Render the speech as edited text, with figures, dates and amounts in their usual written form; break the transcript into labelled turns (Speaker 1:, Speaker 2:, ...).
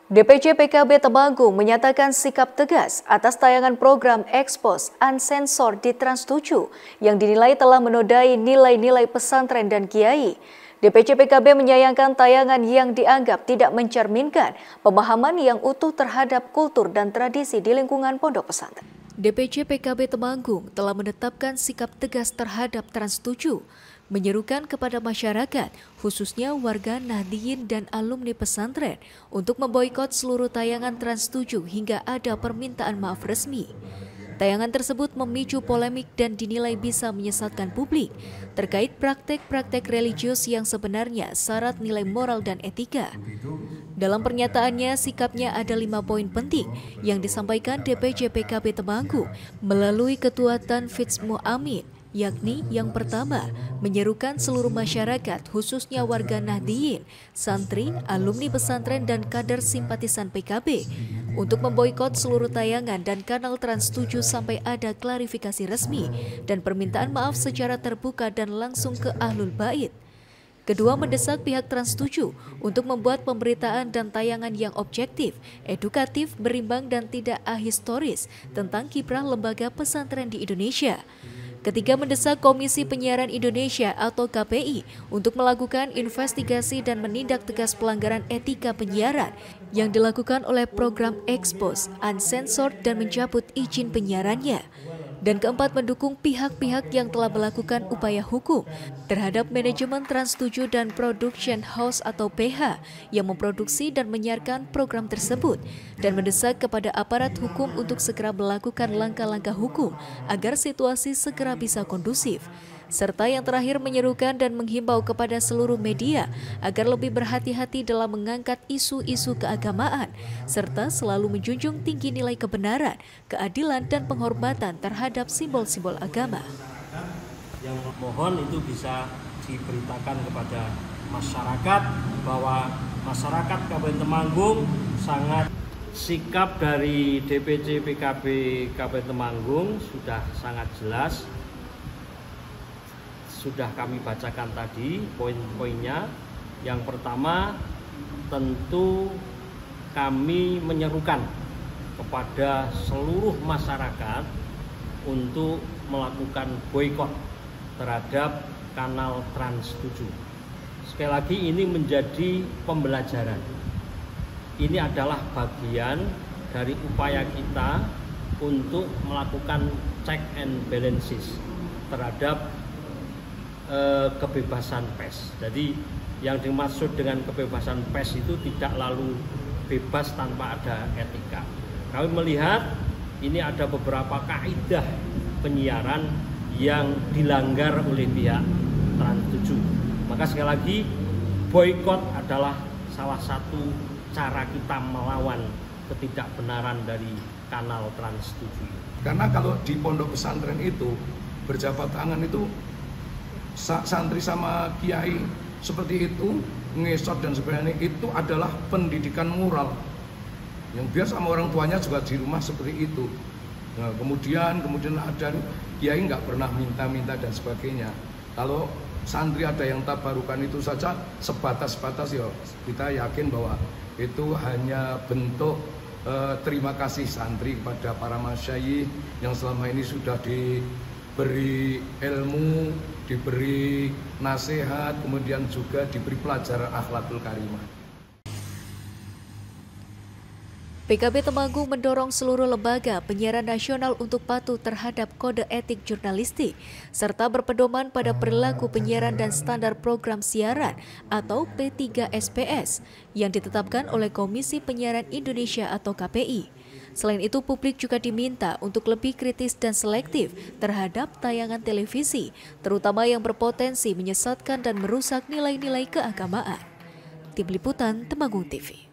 Speaker 1: DPC PKB Temanggung menyatakan sikap tegas atas tayangan program Expose Uncensored di Trans7 yang dinilai telah menodai nilai-nilai pesantren dan kiai. DPC PKB menyayangkan tayangan yang dianggap tidak mencerminkan pemahaman yang utuh terhadap kultur dan tradisi di lingkungan pondok pesantren. DPC PKB Temanggung telah menetapkan sikap tegas terhadap Trans7, menyerukan kepada masyarakat, khususnya warga Nahdliyin dan alumni pesantren, untuk memboikot seluruh tayangan Trans7 hingga ada permintaan maaf resmi. Tayangan tersebut memicu polemik dan dinilai bisa menyesatkan publik terkait praktek-praktek religius yang sebenarnya syarat nilai moral dan etika. Dalam pernyataannya, sikapnya ada 5 poin penting yang disampaikan DPC PKB Temanggung melalui Ketua Tanfidz Mu'amin, yakni yang pertama, menyerukan seluruh masyarakat khususnya warga Nahdliyin, santri, alumni pesantren dan kader simpatisan PKB untuk memboikot seluruh tayangan dan kanal Trans7 sampai ada klarifikasi resmi dan permintaan maaf secara terbuka dan langsung ke Ahlul Bait. Kedua, mendesak pihak Trans7 untuk membuat pemberitaan dan tayangan yang objektif, edukatif, berimbang dan tidak ahistoris tentang kiprah lembaga pesantren di Indonesia. Ketiga, mendesak Komisi Penyiaran Indonesia atau KPI untuk melakukan investigasi dan menindak tegas pelanggaran etika penyiaran yang dilakukan oleh program Expose Uncensored dan mencabut izin penyiarannya. Dan keempat, mendukung pihak-pihak yang telah melakukan upaya hukum terhadap manajemen Trans7 dan Production House atau PH yang memproduksi dan menyiarkan program tersebut, dan mendesak kepada aparat hukum untuk segera melakukan langkah-langkah hukum agar situasi segera bisa kondusif. Serta yang terakhir, menyerukan dan menghimbau kepada seluruh media agar lebih berhati-hati dalam mengangkat isu-isu keagamaan, serta selalu menjunjung tinggi nilai kebenaran, keadilan, dan penghormatan terhadap simbol-simbol agama.
Speaker 2: Yang mohon itu bisa diberitakan kepada masyarakat bahwa masyarakat Kabupaten Temanggung sangat sikap dari DPC PKB Kabupaten Temanggung sudah sangat jelas. Sudah kami bacakan tadi poin-poinnya. Yang pertama, tentu kami menyerukan kepada seluruh masyarakat untuk melakukan boikot terhadap kanal Trans7. Sekali lagi, ini menjadi pembelajaran. Ini adalah bagian dari upaya kita untuk melakukan check and balances terhadap kebebasan pers. Jadi yang dimaksud dengan kebebasan pers itu tidak lalu bebas tanpa ada etika. Kami melihat ini ada beberapa kaidah penyiaran yang dilanggar oleh pihak Trans7. Maka sekali lagi, boikot adalah salah satu cara kita melawan ketidakbenaran dari kanal Trans7.
Speaker 3: Karena kalau di pondok pesantren itu berjabat tangan itu santri sama kiai seperti itu, ngesot dan sebagainya, itu adalah pendidikan moral yang biar sama orang tuanya juga di rumah seperti itu. Nah, kemudian ada kiai nggak pernah minta-minta dan sebagainya. Kalau santri ada yang tabarukan itu saja sebatas-batas, ya kita yakin bahwa itu hanya bentuk terima kasih santri kepada para masyayikh yang selama ini sudah diberi ilmu, diberi nasihat, kemudian juga diberi pelajaran akhlakul karimah.
Speaker 1: PKB Temanggung mendorong seluruh lembaga penyiaran nasional untuk patuh terhadap kode etik jurnalistik serta berpedoman pada perilaku penyiaran dan standar program siaran atau P3SPS yang ditetapkan oleh Komisi Penyiaran Indonesia atau KPI. Selain itu, publik juga diminta untuk lebih kritis dan selektif terhadap tayangan televisi, terutama yang berpotensi menyesatkan dan merusak nilai-nilai keagamaan. Tim Liputan Temanggung TV.